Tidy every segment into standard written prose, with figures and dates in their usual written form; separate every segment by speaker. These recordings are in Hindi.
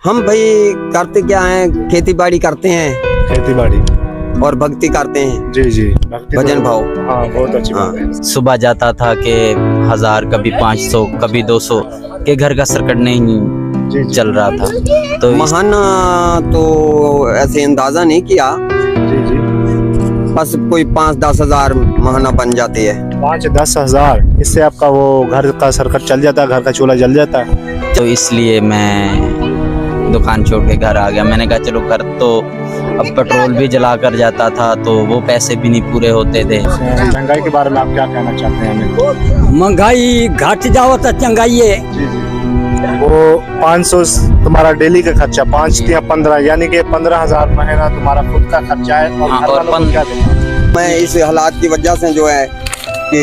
Speaker 1: हम भाई करते क्या हैं, खेती बाड़ी करते हैं,
Speaker 2: खेती बाड़ी
Speaker 1: और भक्ति करते हैं।
Speaker 2: जी जी, भक्ति
Speaker 1: भजन भाव।
Speaker 2: हाँ, बहुत अच्छी बात है।
Speaker 3: सुबह जाता था कि 1000 कभी 500 कभी 200 के घर का सर्किट नहीं
Speaker 2: जी जी
Speaker 3: चल रहा था। तो
Speaker 1: महाना तो ऐसे अंदाजा नहीं किया,
Speaker 2: जी जी,
Speaker 1: बस कोई 5-10 हजार महाना बन जाती है।
Speaker 2: 5-10 हजार, इससे आपका वो घर का सर्किट चल जाता है, घर का चूल्हा जल जाता है।
Speaker 3: तो इसलिए मैं दुकान छोड़ के घर आ गया। मैंने कहा चलो घर तो अब पेट्रोल भी जला कर जाता था तो वो पैसे भी नहीं पूरे होते थे।
Speaker 2: महंगाई के बारे में आप क्या कहना चाहते हैं हमें?
Speaker 4: महंगाई घट जाओ तो चंगाई है।
Speaker 2: जी जी, वो 500 तुम्हारा डेली का खर्चा, 5 या 15, यानी कि 15,000 महीना तुम्हारा खुद का खर्चा है। और
Speaker 3: हाँ,
Speaker 2: घर
Speaker 3: और
Speaker 2: वालों को क्या देना?
Speaker 1: मैं इस हालात की वजह से जो है कि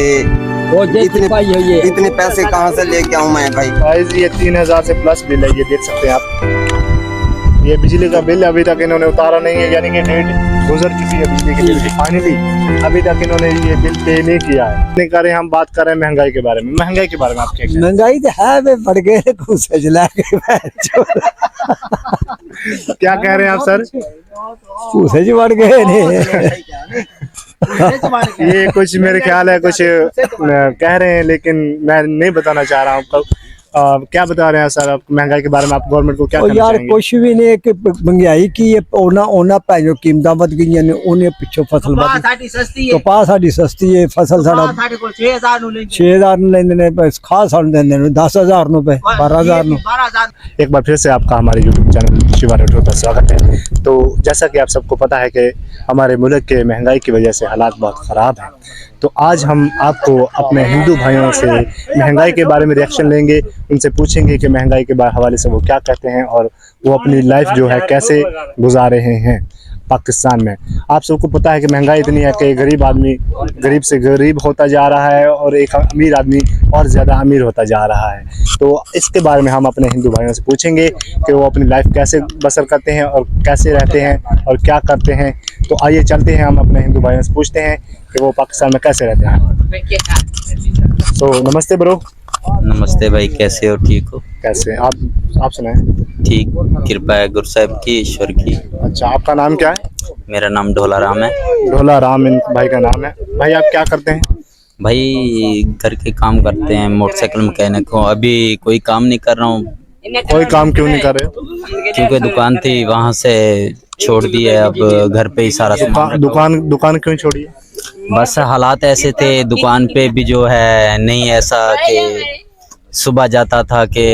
Speaker 4: वो
Speaker 1: इतने पैसे कहाँ से लेके आऊँ मैं भाई।
Speaker 2: गाइस, ये 3,000 से प्लस बिल है, ये देख सकते हैं आप। ये बिजली का बिल अभी तक इन्होंने उतारा नहीं है, यानी कि डेट गुजर चुकी है बिजली के बिल की। फाइनली अभी तक इन्होंने ये बिल पे नहीं किया है। नहीं कर रहे, हम बात कर रहे हैं महंगाई के बारे में। महंगाई के बारे में आप क्या कहते हैं?
Speaker 4: महंगाई तो है वे बढ़ गए कुछ जला के
Speaker 2: क्या कह रहे हैं आप सर?
Speaker 4: कुछ बढ़ गए ने।
Speaker 2: ये कुछ मेरे ख्याल है कुछ कह रहे हैं, लेकिन मैं नहीं बताना चाह रहा हूँ। क्या बता रहे हैं सर आप महंगाई के बारे में? आप गवर्नमेंट को क्या कहना
Speaker 4: यार
Speaker 2: चाहेंगे?
Speaker 4: कुछ भी नहीं कि महंगाई की ये ओना पैजो कीमत वध गई ने, उन्हें पिछो फसल वध। कपास साडी सस्ती है, फसल साडा 6000 ਨੂੰ ਲੈਂਦੇ ਨੇ, ਖਾਦ ਸਾਨੂੰ ਦਿੰਦੇ ਨੇ 10000 ਨੂੰ पे 12000 ਨੂੰ।
Speaker 2: एक बार फिर से आपका हमारे YouTube चैनल शिवा नेटवर्क पर स्वागत है। तो जैसा कि आप सबको पता है कि हमारे मुल्क के महंगाई की वजह से हालात बहुत ख़राब हैं। तो आज हम आपको अपने हिंदू भाइयों से महंगाई के बारे में रिएक्शन लेंगे, उनसे पूछेंगे कि महंगाई के हवाले से वो क्या कहते हैं और वो अपनी लाइफ जो है कैसे गुजार रहे हैं पाकिस्तान में। आप सबको पता है कि महंगाई इतनी है कि गरीब आदमी गरीब से गरीब होता जा रहा है और एक अमीर आदमी और ज़्यादा अमीर होता जा रहा है। तो इसके बारे में हम अपने हिंदू भाइयों से पूछेंगे कि वो अपनी लाइफ कैसे बसर करते हैं और कैसे रहते हैं और क्या करते हैं। तो आइए चलते हैं, हम अपने हिंदू भाइयों से पूछते हैं कि वो पाकिस्तान में कैसे रहते हैं। तो नमस्ते ब्रो।
Speaker 3: नमस्ते भाई, कैसे हो? ठीक हो?
Speaker 2: कैसे आप सुनाएं।
Speaker 3: ठीक, कृपा है गुरु साहिब की, ईश्वर की।
Speaker 2: अच्छा, आपका नाम क्या है?
Speaker 3: मेरा नाम ढोला राम है।
Speaker 2: ढोला राम इन भाई का नाम है। भाई आप क्या करते हैं?
Speaker 3: भाई घर के काम करते हैं, मोटरसाइकिल मैकेनिक हूँ। अभी कोई काम नहीं कर रहा हूँ
Speaker 2: कोई काम क्यों नहीं कर रहे?
Speaker 3: क्योंकि दुकान थी वहाँ से छोड़ दी है। अब घर पे ही सारा सामान।
Speaker 2: दुकान क्यों छोड़ी है?
Speaker 3: बस हालात ऐसे थे दुकान पे भी जो है, नहीं ऐसा कि सुबह जाता था कि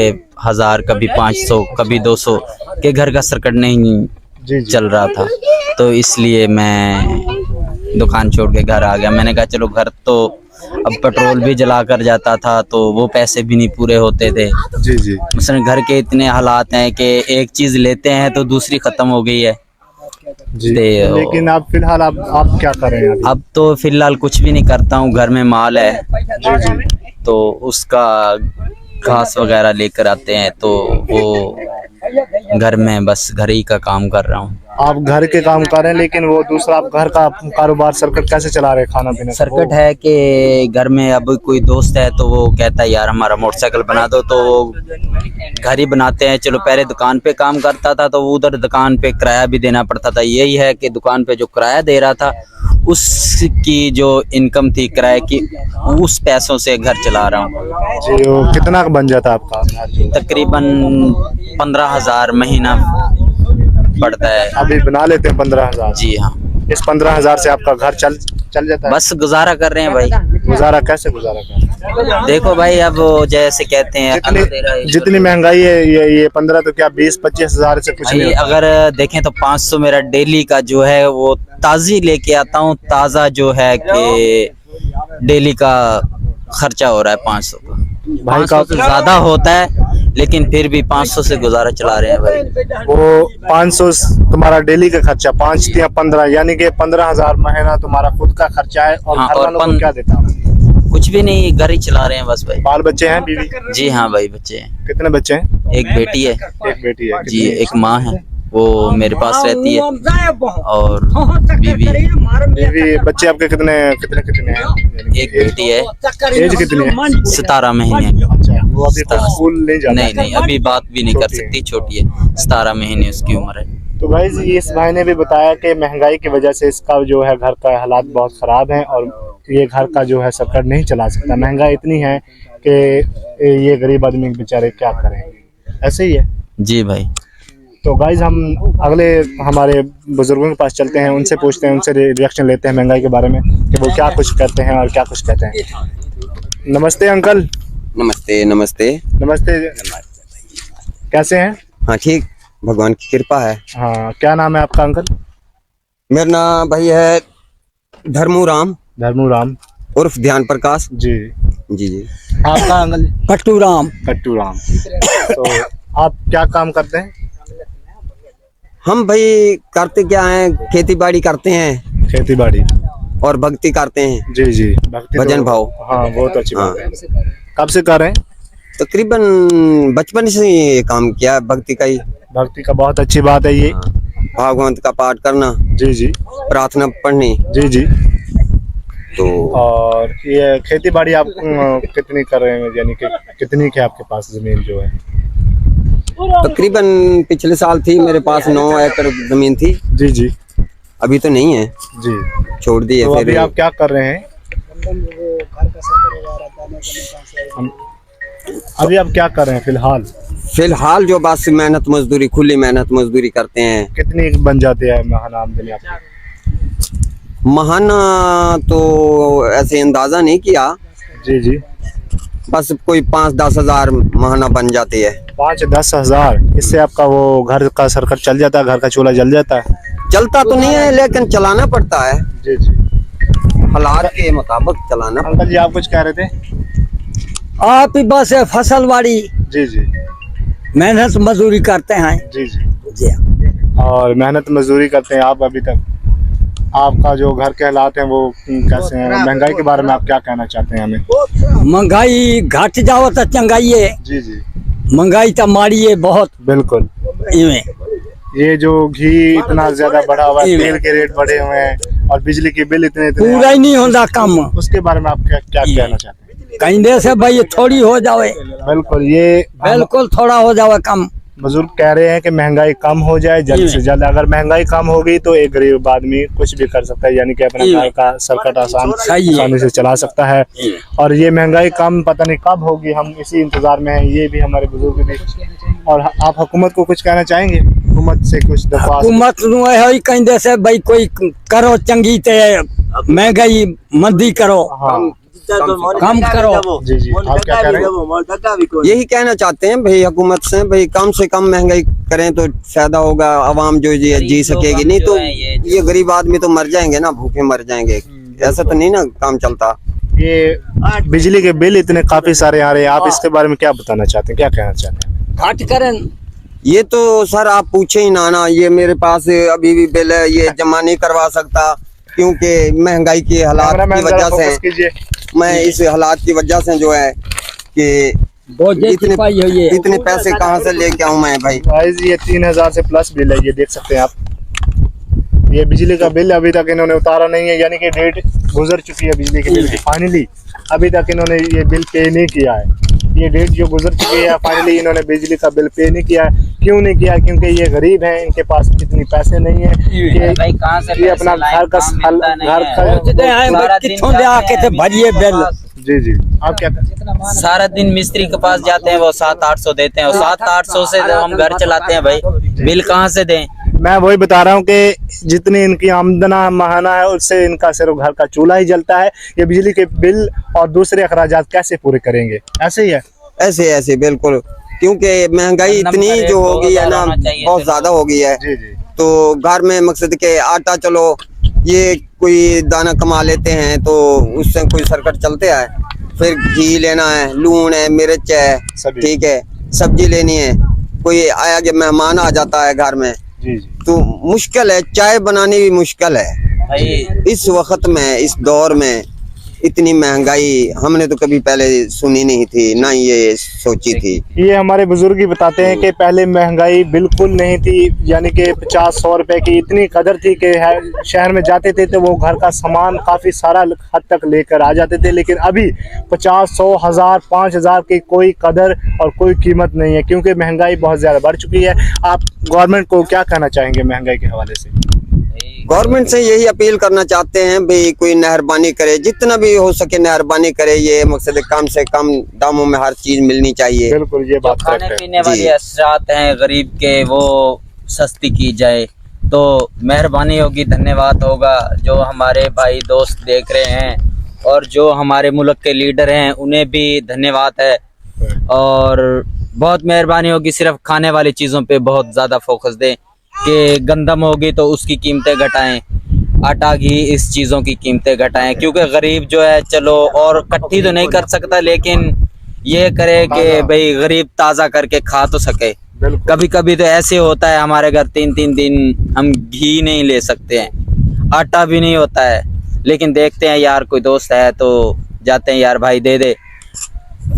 Speaker 3: 1000 कभी 500 कभी 200 के घर का सर्किट नहीं
Speaker 2: जी
Speaker 3: चल रहा था। तो इसलिए मैं दुकान छोड़ के घर आ गया। मैंने कहा चलो घर तो अब पेट्रोल भी जला कर जाता था तो वो पैसे भी नहीं पूरे होते थे।
Speaker 2: जी जी,
Speaker 3: मसलन घर के इतने हालात हैं कि एक चीज़ लेते हैं तो दूसरी ख़त्म हो गई है।
Speaker 2: जी। लेकिन आप फिलहाल आप क्या कर रहे हैं अभी?
Speaker 3: अब तो फिलहाल कुछ भी नहीं करता हूँ, घर में माल है
Speaker 2: जी जी,
Speaker 3: तो उसका घास वगैरह लेकर आते हैं तो वो घर में बस घर ही का काम कर रहा हूँ।
Speaker 2: आप घर के काम कर रहे हैं, लेकिन वो दूसरा आप घर का कारोबार सर्किट कैसे चला रहे हैं? खाना पीना
Speaker 3: सर्किट है कि घर में अब कोई दोस्त है तो वो कहता है यार हमारा मोटरसाइकिल बना दो, तो वो घर ही बनाते हैं। चलो पहले दुकान पे काम करता था तो उधर दुकान पे किराया भी देना पड़ता था। यही है कि दुकान पे जो किराया दे रहा था उसकी जो इनकम थी किराए की, उस पैसों से घर चला रहा हूँ।
Speaker 2: जी, वो कितना बन जाता आपका?
Speaker 3: तकरीबन 15,000 महीना पड़ता है।
Speaker 2: अभी बना लेते हैं 15,000।
Speaker 3: जी हाँ,
Speaker 2: इस 15,000 से आपका घर चल जाता है?
Speaker 3: बस गुजारा कर रहे हैं भाई।
Speaker 2: गुजारा कैसे गुजारा कर रहे हैं?
Speaker 3: देखो भाई, अब जैसे कहते हैं
Speaker 2: जितनी महंगाई है, ये 15 तो क्या 20-25 हजार से कुछ नहीं
Speaker 3: भाई।
Speaker 2: होता।
Speaker 3: अगर देखें तो 500 मेरा डेली का जो है वो ताज़ी लेके आता हूँ। ताज़ा जो है कि डेली का खर्चा हो रहा है 500 का।
Speaker 2: भाई
Speaker 3: 500 से ज्यादा होता है लेकिन फिर भी 500 से गुजारा चला रहे हैं भाई।
Speaker 2: वो 500 तुम्हारा डेली का खर्चा, 5 या 15, यानी कि 15,000 महीना तुम्हारा खुद का खर्चा है। और
Speaker 3: हाँ,
Speaker 2: घर
Speaker 3: और
Speaker 2: वालों को क्या देता हूँ?
Speaker 3: कुछ भी नहीं, घर ही चला रहे हैं बस भाई।
Speaker 2: बाल बच्चे हैं? बीवी?
Speaker 3: जी हाँ भाई, बच्चे हैं।
Speaker 2: कितने बच्चे हैं?
Speaker 3: एक बेटी है
Speaker 2: एक बेटी है।
Speaker 3: जी, एक माँ है। वो मेरे पास रहती है, और बीवी
Speaker 2: बीवी बच्चे आपके कितने कितने कितने हैं? यानी
Speaker 3: एक बेटी है,
Speaker 2: एज कितनी है?
Speaker 3: 17 महीने।
Speaker 2: अच्छा, वो अभी तक स्कूल नहीं जाता?
Speaker 3: नहीं नहीं, अभी बात भी नहीं कर सकती, छोटी है, 17 महीने उसकी उम्र है।
Speaker 2: तो गाइस इस भाई ने भी बताया कि महंगाई की वजह से इसका जो है घर का हालात बहुत ख़राब हैं और ये घर का जो है सरकार नहीं चला सकता। महंगाई इतनी है कि ये गरीब आदमी बेचारे क्या करें, ऐसे ही है
Speaker 3: जी भाई।
Speaker 2: तो गाइस हम अगले हमारे बुजुर्गों के पास चलते हैं, उनसे पूछते हैं, उनसे रिएक्शन लेते हैं महंगाई के बारे में कि वो क्या कुछ कहते हैं और क्या कुछ कहते हैं। नमस्ते अंकल।
Speaker 1: नमस्ते नमस्ते।
Speaker 2: नमस्ते, कैसे हैं?
Speaker 1: हाँ ठीक, भगवान की कृपा है।
Speaker 2: हाँ, क्या नाम है आपका अंकल?
Speaker 1: मेरा नाम भाई है धर्मू राम उर्फ ध्यान प्रकाश।
Speaker 2: जी
Speaker 1: जी जी।
Speaker 2: आपका अंकल?
Speaker 4: कट्टू राम।
Speaker 2: कट्टू राम। तो आप क्या काम करते हैं?
Speaker 1: हम भाई करते क्या हैं, खेती बाड़ी करते हैं
Speaker 2: खेती बाड़ी
Speaker 1: और भक्ति करते हैं।
Speaker 2: जी जी, भक्ति
Speaker 1: भजन
Speaker 2: तो-
Speaker 1: भाव।
Speaker 2: हाँ, बहुत अच्छी बात है। कब से कर रहे हैं?
Speaker 1: तकरीबन बचपन से ही ये काम किया है, भक्ति का ही।
Speaker 2: भक्ति का बहुत अच्छी बात है ये।
Speaker 1: भागवत का पाठ करना,
Speaker 2: जी जी
Speaker 1: प्रार्थना पढ़नी।
Speaker 2: जी जी।
Speaker 1: तो
Speaker 2: और ये खेती बाड़ी आप कितनी कर रहे हैं, यानी कि कितनी के आपके पास जमीन जो है?
Speaker 1: तकरीबन पिछले साल थी मेरे पास 9 एकड़ जमीन थी।
Speaker 2: जी जी
Speaker 1: अभी तो नहीं है,
Speaker 2: जी।
Speaker 1: छोड़ दी है।
Speaker 2: तो अभी
Speaker 1: फिर
Speaker 2: आप क्या कर रहे हैं? अभी आप क्या कर रहे हैं फिलहाल?
Speaker 1: फिलहाल जो बस मेहनत मजदूरी, खुली मेहनत मजदूरी करते हैं।
Speaker 2: कितनी बन जाती है महाना आमदनी आपकी?
Speaker 1: महाना तो ऐसे अंदाजा नहीं किया,
Speaker 2: जी जी।
Speaker 1: बस कोई 5-10 हजार महाना बन जाती है।
Speaker 2: 5-10 हजार, इससे आपका वो घर का सर्कट चल जाता है, घर का चूल्हा जल जाता है?
Speaker 1: चलता तो नहीं है लेकिन चलाना पड़ता है,
Speaker 2: जी जी।
Speaker 1: हालात के मुताबिक चलाना।
Speaker 2: अंकल जी आप कुछ कह रहे थे?
Speaker 4: आप ही बस फसल बाड़ी
Speaker 2: जी जी
Speaker 4: मेहनत मजदूरी करते हैं।
Speaker 2: जी जी।
Speaker 4: जी
Speaker 2: और मेहनत मजदूरी करते हैं आप अभी तक। आपका जो घर के हालात हैं वो कैसे हैं? महंगाई के बारे में आप क्या कहना चाहते हैं हमें?
Speaker 4: महंगाई घट जाओ तो चंगाई है,
Speaker 2: जी जी
Speaker 4: महंगाई तो मारी है बहुत।
Speaker 2: बिल्कुल।
Speaker 4: इवें
Speaker 2: ये जो घी इतना ज्यादा बढ़ा हुआ है, तेल के रेट बढ़े हुए हैं और बिजली के बिल इतने
Speaker 4: पूरा ही नहीं होता कम।
Speaker 2: उसके बारे में आप क्या क्या कहना चाहते हैं?
Speaker 4: कहने से भाई थोड़ी हो जावे,
Speaker 2: बिल्कुल, ये
Speaker 4: बिल्कुल थोड़ा हो जावे कम।
Speaker 2: बुजुर्ग कह रहे हैं कि महंगाई कम हो जाए जल्द से जल्द। अगर महंगाई कम होगी तो एक गरीब आदमी कुछ भी कर सकता है, यानी कि अपने घर का सर्कट आसानी से चला सकता है। और ये महंगाई कम पता नहीं कब होगी, हम इसी इंतजार में हैं, ये भी हमारे बुजुर्ग भी। और आप हुकूमत को कुछ कहना चाहेंगे? हुकूमत से कुछ दरख्वास्त?
Speaker 4: हुकूमत कहने से भाई कोई करो चंगी ते महंगाई मंदी करो, कम करो।
Speaker 2: जी जी, आप क्या कह रहे हैं?
Speaker 1: यही कहना चाहते हैं भाई हुकूमत से कम कम महंगाई करें तो फायदा होगा, आवाम जो जी सकेगी। नहीं तो ये गरीब आदमी तो मर जाएंगे ना, भूखे मर जाएंगे। ऐसा तो नहीं ना काम चलता।
Speaker 2: ये बिजली के बिल इतने काफी सारे आ रहे हैं, आप इसके बारे में क्या बताना चाहते हैं, क्या कहना चाहते हैं?
Speaker 4: घट करें
Speaker 1: ये तो सर आप पूछे ही ना, ये मेरे पास अभी भी बिल है, ये जमा नहीं करवा सकता क्योंकि महंगाई के हालात की वजह से। मैं इस हालात की वजह से जो है कि इतने पैसे कहाँ से लेके आऊँ मैं भाई?
Speaker 2: ये 3000 से प्लस बिल है, ये देख सकते हैं आप। ये बिजली का बिल अभी तक इन्होंने उतारा नहीं है, यानी कि डेट गुजर चुकी है बिजली के बिल की। फाइनली अभी तक इन्होंने ये बिल पे नहीं किया है। ये डेट जो गुजर चुकी है, फाइनली इन्होंने बिजली का बिल पे नहीं किया है। क्यों नहीं किया? क्योंकि ये गरीब हैं, इनके पास इतनी पैसे नहीं है कि ये अपना घर का
Speaker 4: भरिए बिल।
Speaker 2: जी जी, आप क्या कहते?
Speaker 3: सारा दिन मिस्त्री के पास जाते हैं, वो 700-800 देते हैं, और 700-800 से हम घर चलाते हैं भाई, बिल कहाँ से दें?
Speaker 2: मैं वही बता रहा हूँ कि जितनी इनकी आमदना महाना है उससे इनका सिर्फ घर का चूल्हा ही जलता है। ये बिजली के बिल और दूसरे अखराजात कैसे पूरे करेंगे? ऐसे ही है।
Speaker 1: ऐसे बिल्कुल, क्योंकि महंगाई इतनी जो हो गई है ना, बहुत ज्यादा हो गई है।
Speaker 2: जी जी।
Speaker 1: तो घर में मकसद के आटा चलो ये कोई दाना कमा लेते हैं तो उससे कोई सर्कट चलते है। फिर घी लेना है, लून है, मिर्च है, ठीक है, सब्जी लेनी है, कोई आया कि मेहमान आ जाता है घर में,
Speaker 2: जी जी।
Speaker 1: तो मुश्किल है। चाय बनानी भी मुश्किल है इस वक्त में, इस दौर में। इतनी महंगाई हमने तो कभी पहले सुनी नहीं थी, ना ये सोची थी।
Speaker 2: ये हमारे बुजुर्ग ही बताते हैं कि पहले महंगाई बिल्कुल नहीं थी, यानी कि 50-100 रुपए की इतनी कदर थी कि शहर में जाते थे तो वो घर का सामान काफ़ी सारा हद तक लेकर आ जाते थे। लेकिन अभी 50-100 हज़ार 5,000 की कोई कदर और कोई कीमत नहीं है, क्योंकि महंगाई बहुत ज़्यादा बढ़ चुकी है। आप गवर्नमेंट को क्या कहना चाहेंगे महंगाई के हवाले से?
Speaker 1: गवर्नमेंट से यही अपील करना चाहते हैं भाई कोई मेहरबानी करे, जितना भी हो सके मेहरबानी करे। ये मकसद कम से कम दामों में हर चीज मिलनी चाहिए।
Speaker 2: बिल्कुल, ये बात
Speaker 3: खाने पीने वाली असरात हैं गरीब के, वो सस्ती की जाए तो मेहरबानी होगी, धन्यवाद होगा। जो हमारे भाई दोस्त देख रहे हैं और जो हमारे मुल्क के लीडर हैं उन्हें भी धन्यवाद है, और बहुत मेहरबानी होगी। सिर्फ खाने वाली चीज़ों पे बहुत ज़्यादा फोकस दें कि गंदम होगी तो उसकी कीमतें घटाएं, आटा घी इस चीज़ों की कीमतें घटाएं, क्योंकि गरीब जो है चलो और इकट्ठी तो नहीं कर सकता, लेकिन ये करे कि भाई गरीब ताज़ा करके खा तो सके। कभी कभी तो ऐसे होता है हमारे घर 3-3 दिन हम घी नहीं ले सकते हैं, आटा भी नहीं होता है, लेकिन देखते हैं यार कोई दोस्त है तो जाते हैं, यार भाई दे दे,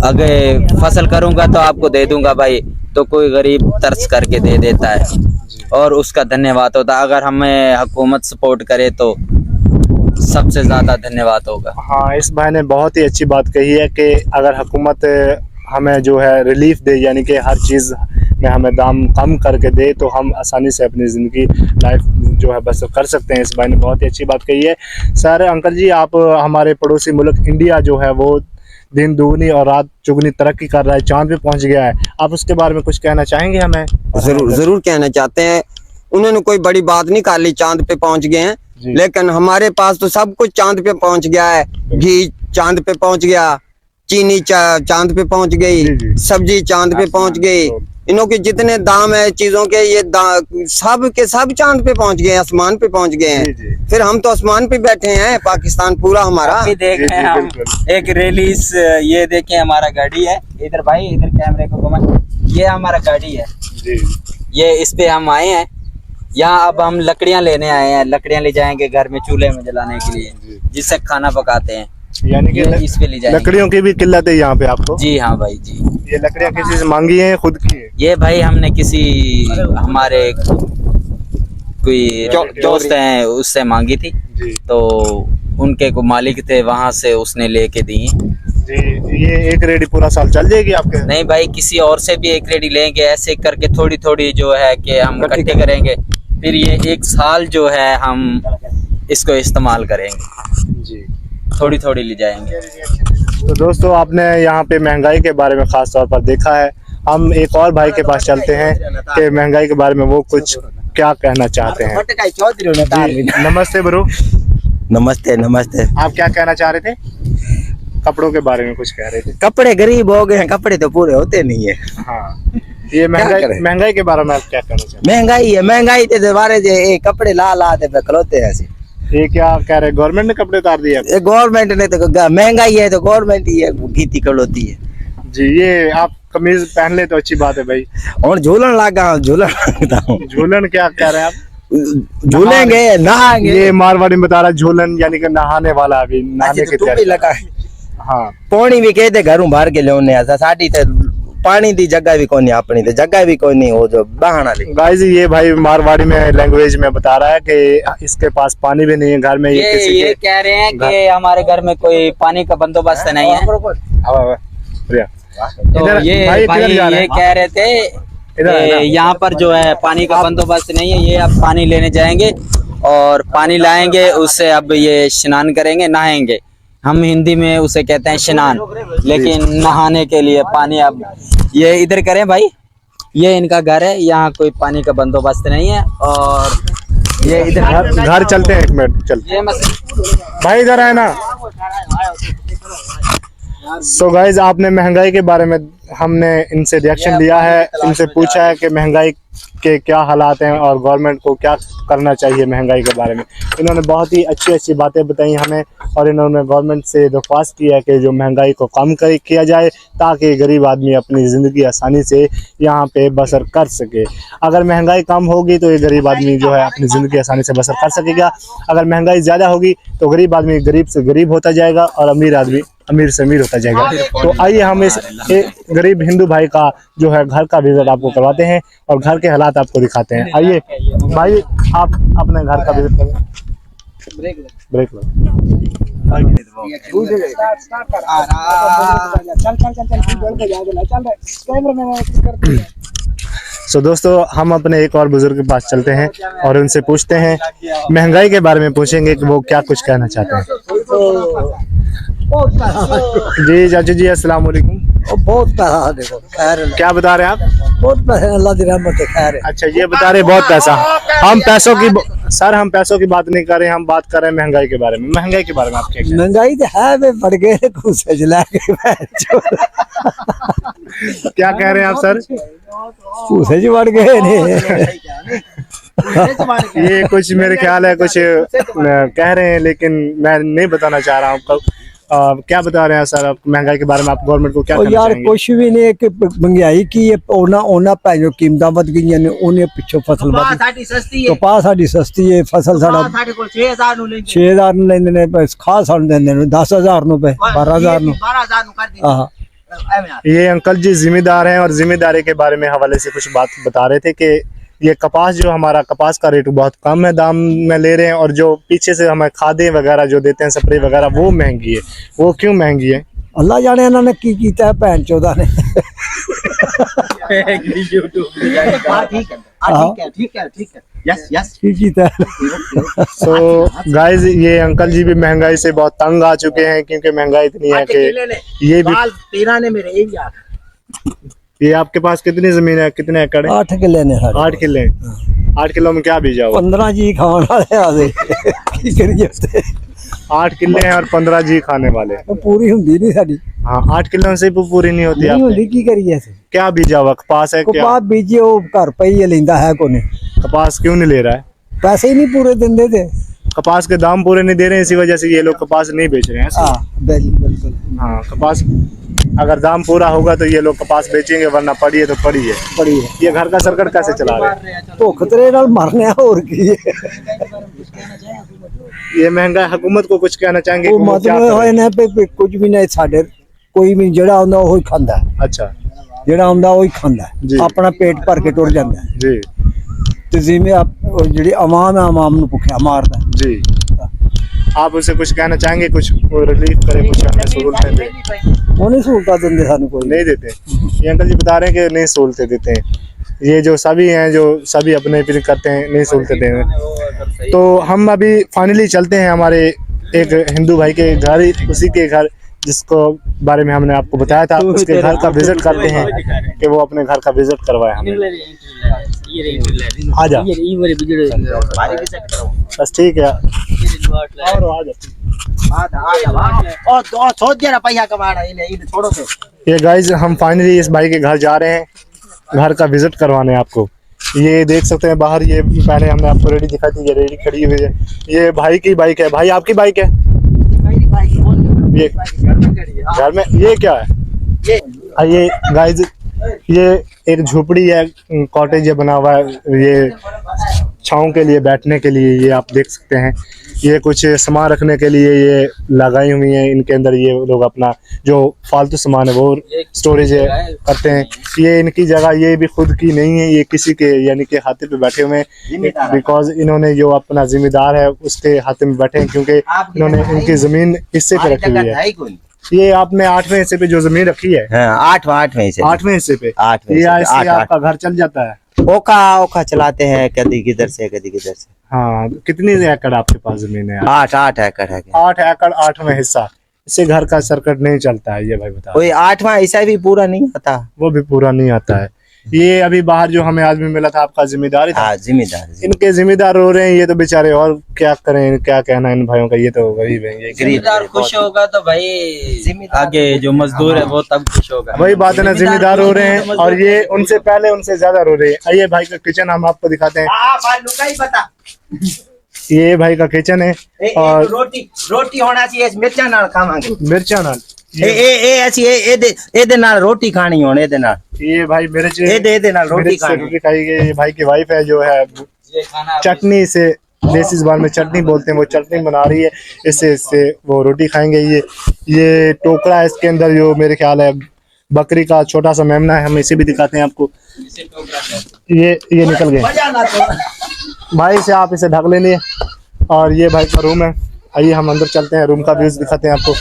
Speaker 3: अगर फसल करूँगा तो आपको दे दूंगा भाई, तो कोई गरीब तरस करके दे देता है और उसका धन्यवाद होता है। अगर हमें हुकूमत सपोर्ट करे तो सबसे ज़्यादा धन्यवाद होगा।
Speaker 2: हाँ, इस भाई ने बहुत ही अच्छी बात कही है कि अगर हुकूमत हमें जो है रिलीफ दे, यानी कि हर चीज़ में हमें दाम कम करके दे, तो हम आसानी से अपनी ज़िंदगी लाइफ जो है बस कर सकते हैं। इस भाई ने बहुत ही अच्छी बात कही है। सर अंकल जी, आप हमारे पड़ोसी मुल्क इंडिया जो है वो दिन दुगनी और रात चुगनी तरक्की कर रहा है, चांद पे पहुंच गया है, आप उसके बारे में कुछ कहना चाहेंगे हमें?
Speaker 1: जरूर कहना चाहते हैं। उन्होंने कोई बड़ी बात नहीं कर ली, चांद पे पहुंच गए हैं, लेकिन हमारे पास तो सब कुछ चांद पे पहुंच गया है। घी चांद पे पहुंच गया, चीनी चांद पे पहुंच गई, सब्जी चांद पे पहुंच गई। इनों के जितने दाम है चीजों के, ये सब के सब चांद पे पहुंच गए, आसमान पे पहुंच गए हैं। फिर हम तो आसमान पे बैठे हैं, पाकिस्तान पूरा हमारा।
Speaker 3: अभी देख रहे हैं हम एक रिलीज, ये देखें हमारा गाड़ी है इधर, भाई इधर कैमरे को घुमा, ये हमारा गाड़ी है, ये इस पे हम आए हैं। यहाँ अब हम लकड़ियाँ लेने आए हैं, लकड़ियाँ ले जाएंगे घर में चूल्हे में जलाने के लिए, जिससे खाना पकाते हैं।
Speaker 2: यानी कि
Speaker 3: इस पे ले जाएंगे।
Speaker 2: लकड़ियों की भी किल्लत है यहाँ पे आपको?
Speaker 3: जी हाँ भाई जी।
Speaker 2: ये लकड़ियाँ किसी से मांगी हैं, खुद की है?
Speaker 3: ये भाई हमने किसी हमारे कोई दोस्त हैं उससे मांगी थी, तो उनके को मालिक थे, वहाँ से उसने लेके दी
Speaker 2: जी। ये एक रेडी पूरा साल चल जाएगी आपके?
Speaker 3: नहीं भाई, किसी और से भी एक रेडी लेंगे, ऐसे करके थोड़ी थोड़ी जो है कि हम इकट्ठे करेंगे, फिर ये 1 साल जो है हम इसको इस्तेमाल करेंगे जी, थोड़ी थोड़ी ले जाएंगे।
Speaker 2: तो दोस्तों, आपने यहाँ पे महंगाई के बारे में ख़ास तौर पर देखा है। हम एक और भाई के पास चलते हैं कि महंगाई के बारे में वो कुछ क्या कहना चाहते हैं। नमस्ते ब्रो।
Speaker 5: नमस्ते नमस्ते।
Speaker 2: आप क्या कहना चाह रहे थे? कपड़ों के बारे में कुछ कह रहे थे।
Speaker 5: कपड़े गरीब हो गए हैं, कपड़े तो पूरे होते नहीं है।
Speaker 2: हाँ, ये महंगाई के बारे में आप क्या कहना चाहते हैं?
Speaker 5: महंगाई के बारे में कपड़े ला ते खलोते हैं ऐसे।
Speaker 2: ये क्या कह रहे, गवर्नमेंट ने कपड़े उतार दिए?
Speaker 5: गवर्नमेंट ने तो महंगाई है तो गवर्नमेंट ही है गीती खलोती है
Speaker 2: जी। ये आप कमीज पहन ले तो अच्छी बात है भाई।
Speaker 5: और झूलन लगा, झूलन
Speaker 2: क्या कह रहे हैं आप?
Speaker 5: झूलेंगे, नहाएंगे।
Speaker 2: ये मारवाड़ी में बता रहा झूलन यानी कि नहाने वाला, अभी नहाने की तैयारी
Speaker 5: लगा।
Speaker 2: हाँ,
Speaker 5: पानी भी कहते घरों बाहर के लिया, साड़ी तो पानी दी जगह भी कोई नहीं, अपनी तो जगह भी कोई नहीं, हो जो बहाना ले।
Speaker 2: गाइस, ये भाई मारवाड़ी में लैंग्वेज में बता रहा है कि इसके पास पानी भी नहीं है घर में।
Speaker 3: ये कह रहे हैं कि हमारे घर में कोई पानी का बंदोबस्त नहीं है। तो ये भाई ये कह रहे थे यहाँ पर जो है पानी का बंदोबस्त नहीं है, ये अब पानी लेने जाएंगे और पानी लाएंगे, उससे अब ये स्नान करेंगे, नहाएंगे। हम हिंदी में उसे कहते हैं स्नान, लेकिन नहाने के लिए पानी अब ये इधर करें भाई। ये इनका घर है, यहाँ कोई पानी का बंदोबस्त नहीं है। और ये इधर
Speaker 2: घर चलते हैं, 1 मिनट चलते भाई, इधर है ना। सो गाइस, आपने महंगाई के बारे में हमने इनसे रिएक्शन लिया है, इनसे पूछा है कि महंगाई के क्या हालात हैं और गवर्नमेंट को क्या करना चाहिए महंगाई के बारे में। इन्होंने बहुत ही अच्छी अच्छी बातें बताई हमें और इन्होंने गवर्नमेंट से दरख्वास्त की है कि जो महंगाई को कम किया जाए ताकि गरीब आदमी अपनी ज़िंदगी आसानी से यहाँ पे बसर कर सके। अगर महंगाई कम होगी तो ये गरीब आदमी जो है अपनी ज़िंदगी आसानी से बसर कर सकेगा। अगर महंगाई ज़्यादा होगी तो गरीब आदमी गरीब से गरीब होता जाएगा और अमीर आदमी अमीर से अमीर होता जाएगा। तो आइए हम इस एक गरीब हिंदू भाई का जो है घर का विजिट आपको करवाते हैं और घर के हालात आपको दिखाते हैं। आइए भाई, आप अपने घर का विजिट करें। ब्रेक लो। सो दोस्तों, हम अपने एक और बुजुर्ग के पास चलते हैं और उनसे पूछते हैं, महंगाई के बारे में पूछेंगे कि वो क्या कुछ कहना चाहते हैं। जी चाचा जी, अस्सलाम वालेकुम।
Speaker 4: बहुत पैसा देखो, खैर
Speaker 2: क्या बता रहे हैं आप?
Speaker 4: बहुत पैसा, अल्लाह की रहमत है, खैर है।
Speaker 2: अच्छा, ये बता रहे बहुत पैसा। हम पैसों की सर हम पैसों की बात नहीं कर रहे, हम बात कर रहे हैं महंगाई के बारे में। महंगाई के बारे में आप क्या कहते हैं?
Speaker 4: महंगाई तो है वे बढ़ गए कुछ जला के
Speaker 2: क्या कह रहे हैं आप सर?
Speaker 4: पूछे जी बढ़ गए ने।
Speaker 2: ये कुछ मेरे ख्याल है कुछ कह रहे हैं, लेकिन मैं नहीं बताना चाह रहा हूँ आपको। क्या बता रहे हैं सर आप महंगाई के बारे में? आप गवर्नमेंट को क्या कहना
Speaker 4: यार
Speaker 2: चाहेंगे?
Speaker 4: कुछ भी नहीं कि महंगाई की ओना भैनो कीमतां वध गईयां ने, उन्हें पिछों फसल वध। कपास साडी सस्ती है, फसल साडा 6000 ਨੂੰ ਲੈਂਦੇ ਨੇ, ਖਾਦ ਸਾਨੂੰ ਦਿੰਦੇ ਨੇ 10000 ਨੂੰ, 12000 ਨੂੰ। हाँ,
Speaker 2: ये अंकल जी जिम्मेदार हैं और जिम्मेदारी के बारे में हवाले से कुछ बात बता रहे थे कि ये कपास जो हमारा कपास का रेट बहुत कम है, दाम में ले रहे हैं और जो पीछे से हमें खादें वगैरह जो देते हैं स्प्रे वगैरह वो महंगी है। वो क्यों महंगी है?
Speaker 4: अल्लाह जाने इन्होंने की कीता है भैन चौदा ने। की कीता है।
Speaker 2: तो गाइस, ये अंकल जी भी महंगाई से बहुत तंग आ चुके हैं क्योंकि महंगाई इतनी है कि ये भी। ये आपके पास कितनी जमीन है, कितने एकड़ है?
Speaker 4: 8 किले ने साढ़े।
Speaker 2: 8 किले। 8 किलो में क्या बीजा हुआ?
Speaker 4: 15 जी खाने वाले आदे की करिए उसते।
Speaker 2: 8 किले हैं और 15 जी खाने वाले।
Speaker 4: वो पूरी हुंदी नहीं साडी।
Speaker 2: हाँ, 8 किलो से वो पूरी नहीं होती।
Speaker 4: नहीं
Speaker 2: आपने
Speaker 4: हुंदी की करिए से।
Speaker 2: क्या बीजा हुआ? कपास है क्या?
Speaker 4: कपास बीजे वो घर पे ही लेंदा है कोने।
Speaker 2: कपास क्यों नहीं ले रहा है?
Speaker 4: पैसे ही नहीं पूरे देंदे थे।
Speaker 2: कपास के दाम पूरे नहीं दे रहे हैं, इसी वजह से ये लोग कपास नहीं बेच रहे हैं।
Speaker 4: हां बिल्कुल।
Speaker 2: हाँ, कपास अगर दाम पूरा होगा तो ये लोग कपास बेचेंगे, वरना पड़ी है तो पड़ी है।
Speaker 4: पड़ी है।
Speaker 2: ये घर का सर्कट कैसे चला रहे हैं?
Speaker 4: भुख तरे नाल मरने और की है।
Speaker 2: ये महंगा हुकूमत को कुछ कहना चाहेंगे?
Speaker 4: वो
Speaker 2: कि वो क्या
Speaker 4: मतलब
Speaker 2: करे?
Speaker 4: होए ना पे कुछ भी नहीं साडे, कोई भी जेड़ा आंदा ओही खांदा है,
Speaker 2: अच्छा
Speaker 4: जेड़ा आंदा ओही खांदा
Speaker 2: जी।
Speaker 4: है, अपना पेट भर के टुर जांदा है।
Speaker 2: जी
Speaker 4: ते जिम्मे आप जेड़ी आवाम है, आवाम नु भुखा मारदा है।
Speaker 2: जी। आप उसे कुछ कहना चाहेंगे? कुछ रिलीफ करे, कुछ हमें सहूलतें दे?
Speaker 4: वो नहीं सहूलता देंदे सानू कोई।
Speaker 2: नहीं देते। ये अंकल जी बता रहे हैं कि नहीं सहूलतें देते हैं। ये जो सभी हैं, जो सभी अपने पे करते हैं, नहीं सहूलतें दे रहे। तो हम अभी फाइनली चलते हैं हमारे एक हिंदू भाई के घर, उसी के घर जिसको बारे में हमने आपको बताया था, उसके घर का विजिट करते हैं कि वो अपने घर का विजिट करवाए हमें। आ जा बस, ठीक है। ये गाइस, हम फाइनली इस भाई के घर जा रहे हैं, घर का विजिट करवाने आपको। ये देख सकते हैं बाहर, ये पहले हमने आपको रेडी दिखाई थी, ये रेडी खड़ी हुई है। ये भाई की बाइक है। भाई आपकी बाइक है? ये घर में ये क्या है? ये गाइस, ये एक झोपड़ी है, कॉटेज बना हुआ है, ये छांव के लिए, बैठने के लिए। ये आप देख सकते हैं, ये कुछ सामान रखने के लिए ये लगाई हुई हैं। इनके अंदर ये लोग अपना जो फालतू सामान है वो स्टोरेज करते हैं। ये इनकी जगह ये भी खुद की नहीं है, ये किसी के यानी कि हाथे पे बैठे हुए हैं, बिकॉज इन्होंने जो अपना जिम्मेदार है उसके हाथे में बैठे हैं, क्योंकि इन्होंने इनकी जमीन हिस्से पे रखी हुई है। ये आपने 8वें हिस्से पे जो जमीन रखी है?
Speaker 5: हाँ, 8वें हिस्से।
Speaker 2: 8वें हिस्से पे।
Speaker 5: 8वें
Speaker 2: ये ऐसे आपका घर चल जाता है?
Speaker 5: ओखा चलाते हैं, कभी किधर से कभी किधर से।
Speaker 2: हाँ, कितनी एकड़ आपके पास जमीन है?
Speaker 5: 8 एकड़ है।
Speaker 2: 8 एकड़, 8वां हिस्सा। इससे घर का सर्कट नहीं चलता है, ये भाई बता।
Speaker 5: कोई 8वां हिस्सा भी पूरा नहीं आता।
Speaker 2: वो भी पूरा नहीं आता है। ये अभी बाहर जो हमें आदमी मिला था आपका जिम्मेदार था।
Speaker 5: हाँ जिम्मेदार।
Speaker 2: इनके जिम्मेदार रो रहे हैं ये तो बेचारे, और क्या करें, क्या कहना इन भाइयों का, ये तो गरीब है। ये
Speaker 3: जिम्मेदार खुश होगा तो भाई आगे जो मजदूर है वो तब खुश होगा।
Speaker 2: वही बात है ना, जिम्मेदार रो रहे हैं और ये उनसे पहले उनसे ज्यादा रो रहे हैं। आइए भाई का किचन हम आपको दिखाते हैं। ये भाई का किचन है और
Speaker 5: रोटी होना चाहिए मिर्चा नाल खावांगे।
Speaker 2: मिर्चा नाल
Speaker 5: ए नाल रोटी खानी होने ए नाल।
Speaker 2: ये भाई मिर्च
Speaker 5: ए नाल रोटी
Speaker 2: रोटी खाई गई। ये भाई की वाइफ है जो है चटनी से, देसी जुबान में चटनी बोलते हैं, वो चटनी बना रही है, इससे वो रोटी खाएंगे। ये टोकरा है, इसके अंदर जो मेरे ख्याल है बकरी का छोटा सा मेमना है, हम इसे भी दिखाते हैं आपको। ये निकल गए भाई से, आप इसे ढक लेंगे। और ये भाई का रूम है, आइए हम अंदर चलते हैं, रूम का व्यूज दिखाते हैं आपको।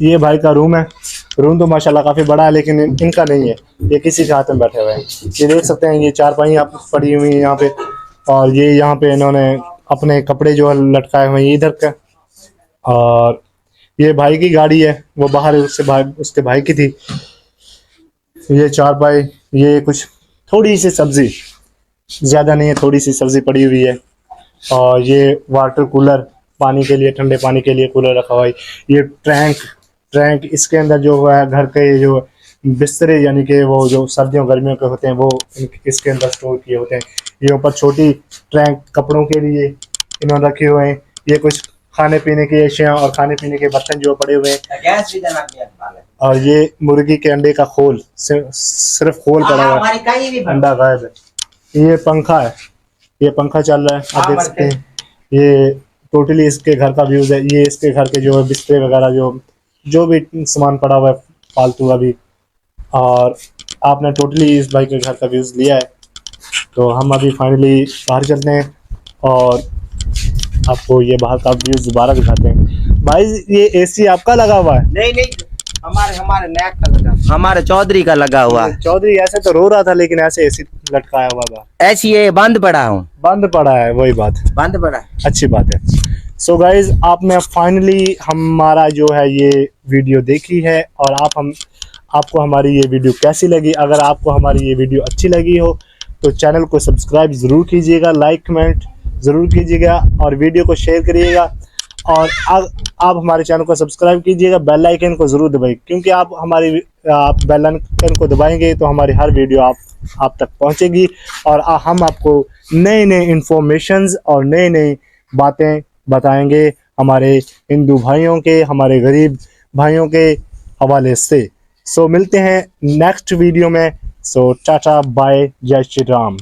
Speaker 2: ये भाई का रूम है। रूम तो माशाल्लाह काफी बड़ा है, लेकिन इनका नहीं है, ये किसी के हाथ में बैठे हुए हैं। ये देख सकते हैं, ये चारपाई आप पड़ी हुई है यहाँ पे, और ये यहाँ पे इन्होंने अपने कपड़े जो है लटकाए हुए हैं इधर का। और ये भाई की गाड़ी है, वो बाहर उसके भाई की थी। ये चारपाई, ये कुछ थोड़ी सी सब्जी, ज्यादा नहीं है, थोड़ी सी सब्जी पड़ी हुई है। और ये वाटर कूलर, पानी के लिए, ठंडे पानी के लिए कूलर रखा हुआ है। ये ट्रैंक इसके अंदर जो है घर के जो बिस्तरे, यानी कि वो जो सर्दियों गर्मियों के होते हैं, वो इसके अंदर स्टोर किए होते हैं। ये ऊपर छोटी ट्रैंक कपड़ों के लिए इन्होंने रखे हुए हैं। ये कुछ खाने पीने की अशिया और खाने पीने के बर्तन जो पड़े हुए हैं। और ये मुर्गी के अंडे का खोल, सिर्फ खोल पड़ा हुआ है, अंडा गायब है। ये पंखा है, ये पंखा चल रहा है, आप देख सकते हैं। ये टोटली इसके घर का व्यूज है। ये इसके घर के जो बिस्तरे वगैरह जो भी सामान पड़ा हुआ है फालतू अभी। और आपने टोटली इस भाई के घर का व्यूज लिया है। तो हम अभी फाइनली बाहर चलते हैं और आपको ये बाहर का व्यूज दोबारा दिखाते हैं। भाई ये एसी आपका लगा हुआ है?
Speaker 5: नहीं हमारे नैक का लगा, हमारे चौधरी का लगा हुआ।
Speaker 2: चौधरी ऐसे तो रो रहा था, लेकिन ऐसे एसी लटकाया हुआ था।
Speaker 5: ऐसी ये बंद पड़ा हूँ,
Speaker 2: बंद पड़ा है, वही बात,
Speaker 5: बंद पड़ा,
Speaker 2: अच्छी बात है। सो गाइज, आपने फाइनली हमारा जो है ये वीडियो देखी है, और आपको हमारी ये वीडियो कैसी लगी? अगर आपको हमारी ये वीडियो अच्छी लगी हो तो चैनल को सब्सक्राइब ज़रूर कीजिएगा, लाइक कमेंट ज़रूर कीजिएगा और वीडियो को शेयर करिएगा। और आप हमारे चैनल को सब्सक्राइब कीजिएगा, बेल आइकन को ज़रूर दबाइए, क्योंकि आप हमारी बेल आइकन को दबाएंगे तो हमारी हर वीडियो आप तक पहुंचेगी, और हम आपको नए इन्फॉर्मेशंस और नई बातें बताएंगे हमारे हिंदू भाइयों के, हमारे गरीब भाइयों के हवाले से। सो मिलते हैं नेक्स्ट वीडियो में। सो टाटा बाय, जय श्री राम।